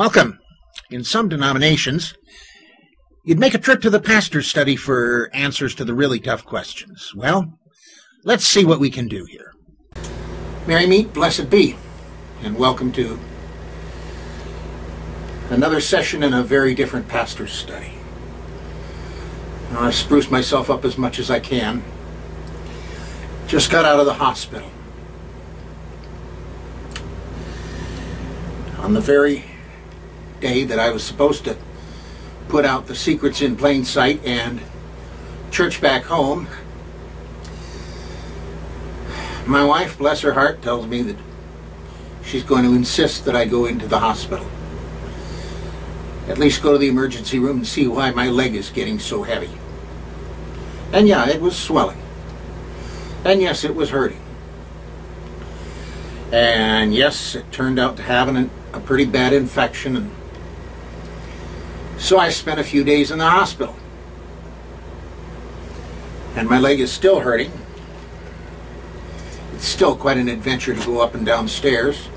Welcome. In some denominations, you'd make a trip to the pastor's study for answers to the really tough questions. Well, let's see what we can do here. Merry meet, blessed be, and welcome to another session in a very different pastor's study. Now, I've spruced myself up as much as I can. Just got out of the hospital. On the very day that I was supposed to put out the secrets in plain sight and church back home, my wife, bless her heart, tells me that she's going to insist that I go into the hospital. At least go to the emergency room and see why my leg is getting so heavy. And yeah, it was swelling. And yes, it was hurting. And yes, it turned out to have a pretty bad infection, and so I spent a few days in the hospital. And my leg is still hurting. It's still quite an adventure to go up and down stairs.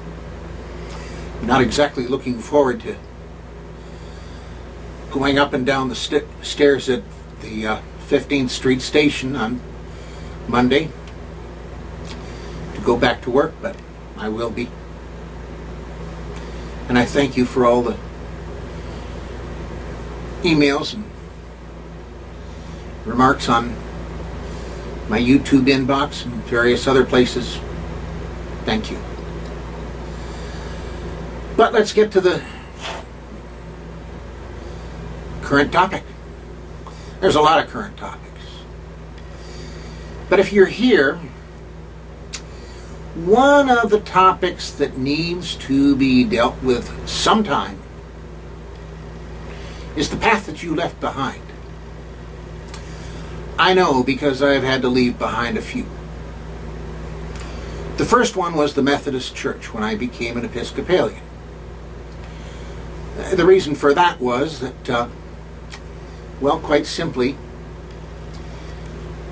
Not exactly looking forward to going up and down the stairs at the 15th Street station on Monday to go back to work, but I will be. And I thank you for all the emails and remarks on my YouTube inbox and various other places. Thank you. But let's get to the current topic. There's a lot of current topics. But if you're here, one of the topics that needs to be dealt with sometime is the path that you left behind. I know, because I've had to leave behind a few. The first one was the Methodist Church when I became an Episcopalian. The reason for that was that, well, quite simply,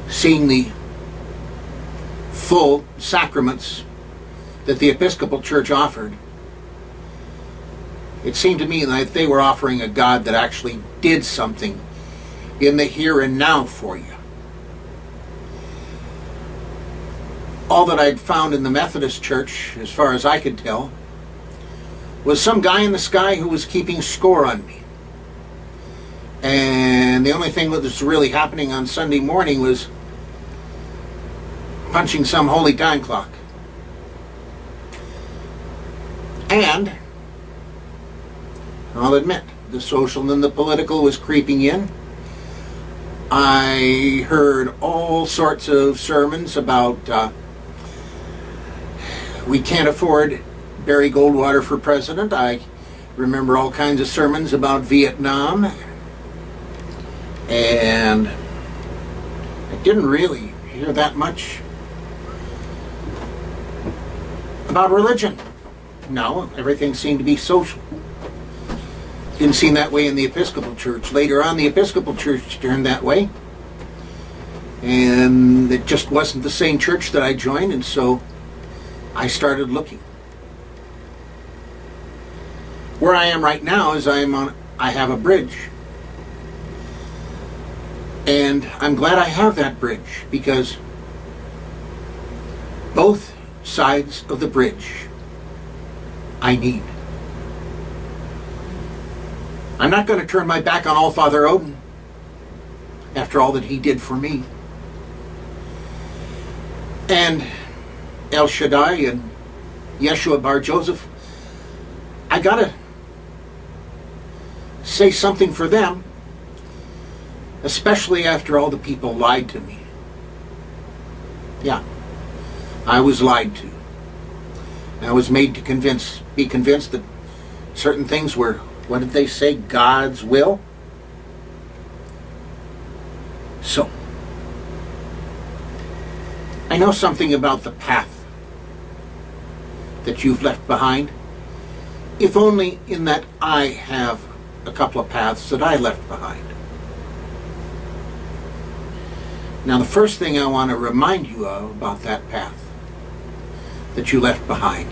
seeing the full sacraments that the Episcopal Church offered, it seemed to me that they were offering a God that actually did something in the here and now for you. All that I'd found in the Methodist Church, as far as I could tell, was some guy in the sky who was keeping score on me. And the only thing that was really happening on Sunday morning was punching some holy time clock. And I'll admit, the social and the political was creeping in. I heard all sorts of sermons about we can't afford Barry Goldwater for president. I remember all kinds of sermons about Vietnam. And I didn't really hear that much about religion. No, everything seemed to be social. Didn't seem that way in the Episcopal Church. Later on, the Episcopal Church turned that way. And it just wasn't the same church that I joined, and so I started looking. Where I am right now is I have a bridge. And I'm glad I have that bridge, because both sides of the bridge I need. I'm not going to turn my back on All-Father Odin after all that he did for me. And El Shaddai and Yeshua Bar Joseph, I got to say something for them, especially after all the people lied to me. Yeah, I was lied to. I was made to be convinced that certain things were, what did they say, God's will? So, I know something about the path that you've left behind, if only in that I have a couple of paths that I left behind. Now, the first thing I want to remind you of about that path that you left behind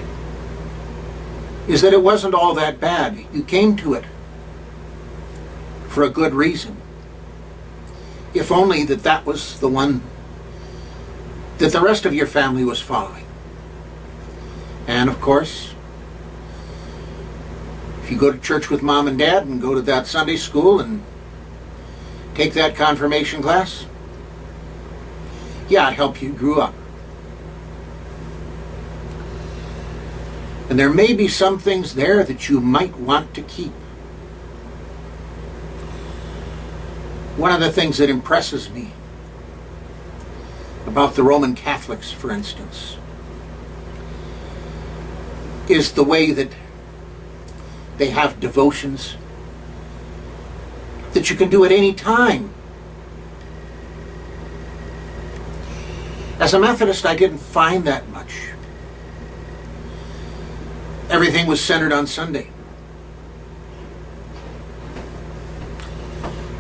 is that it wasn't all that bad. You came to it for a good reason. If only that was the one that the rest of your family was following. And of course, if you go to church with mom and dad and go to that Sunday school and take that confirmation class, yeah, it helped you grow up. And there may be some things there that you might want to keep. One of the things that impresses me about the Roman Catholics, for instance, is the way that they have devotions that you can do at any time. As a Methodist, I didn't find that much. Everything was centered on Sunday.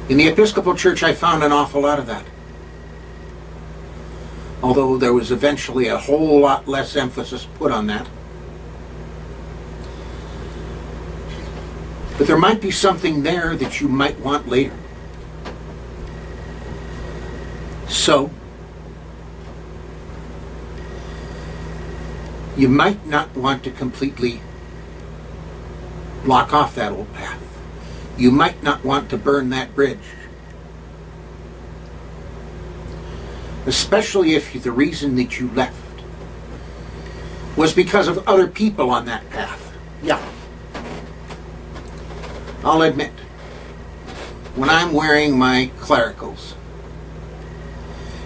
In the Episcopal Church, I found an awful lot of that. Although there was eventually a whole lot less emphasis put on that. But there might be something there that you might want later. So, you might not want to completely block off that old path. You might not want to burn that bridge. Especially if the reason that you left was because of other people on that path. Yeah. I'll admit, when I'm wearing my clericals,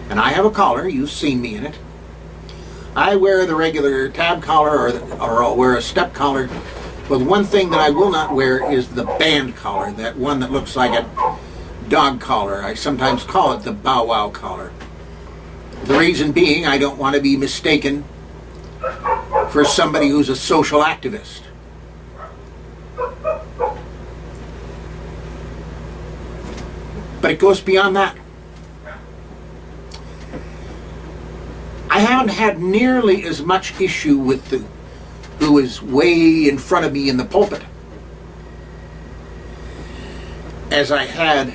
and I have a collar, you've seen me in it, I wear the regular tab collar or I'll wear a step collar, but one thing that I will not wear is the band collar, that one that looks like a dog collar. I sometimes call it the bow wow collar. The reason being, I don't want to be mistaken for somebody who's a social activist. But it goes beyond that. I haven't had nearly as much issue with who is way in front of me in the pulpit as I had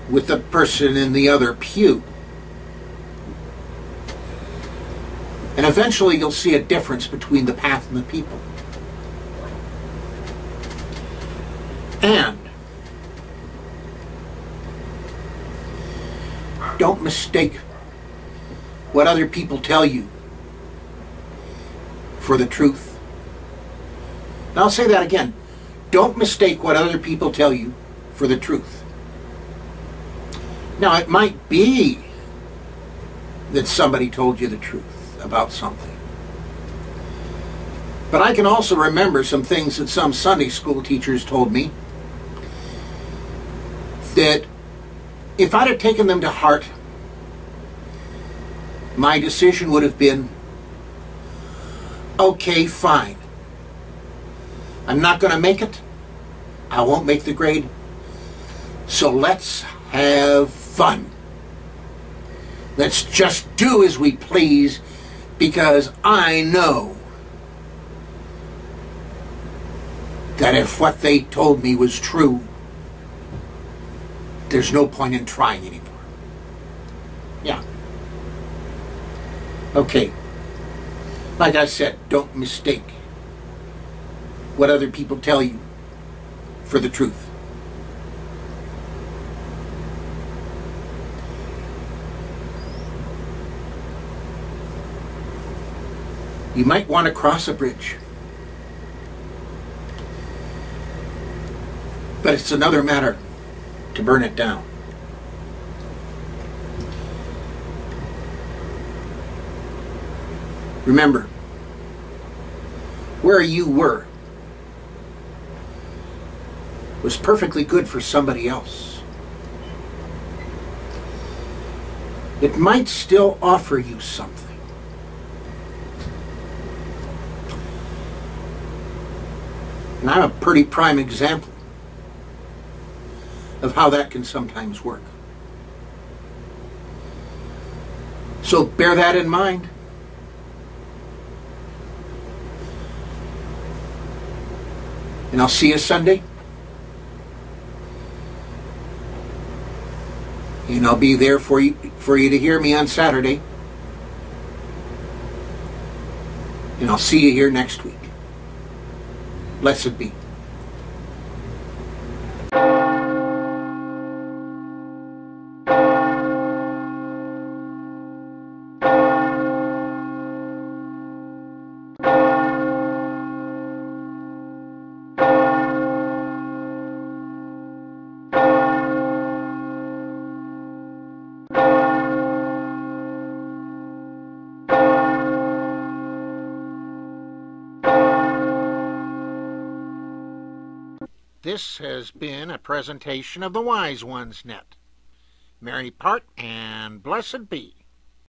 with the person in the other pew. And eventually you'll see a difference between the path and the people. And don't mistake what other people tell you for the truth. And I'll say that again. Don't mistake what other people tell you for the truth. Now, it might be that somebody told you the truth about something. But I can also remember some things that some Sunday school teachers told me that if I'd have taken them to heart, my decision would have been, okay, fine. I'm not going to make it. I won't make the grade. So let's have fun. Let's just do as we please, because I know that if what they told me was true, there's no point in trying anymore. Yeah. Okay. Like I said, don't mistake what other people tell you for the truth. You might want to cross a bridge, but it's another matter to burn it down. Remember, where you were was perfectly good for somebody else. It might still offer you something. And I'm a pretty prime example of how that can sometimes work. So bear that in mind. And I'll see you Sunday. And I'll be there for you to hear me on Saturday. And I'll see you here next week. Blessed be. This has been a presentation of the Wise Ones Net. Merry part and blessed be.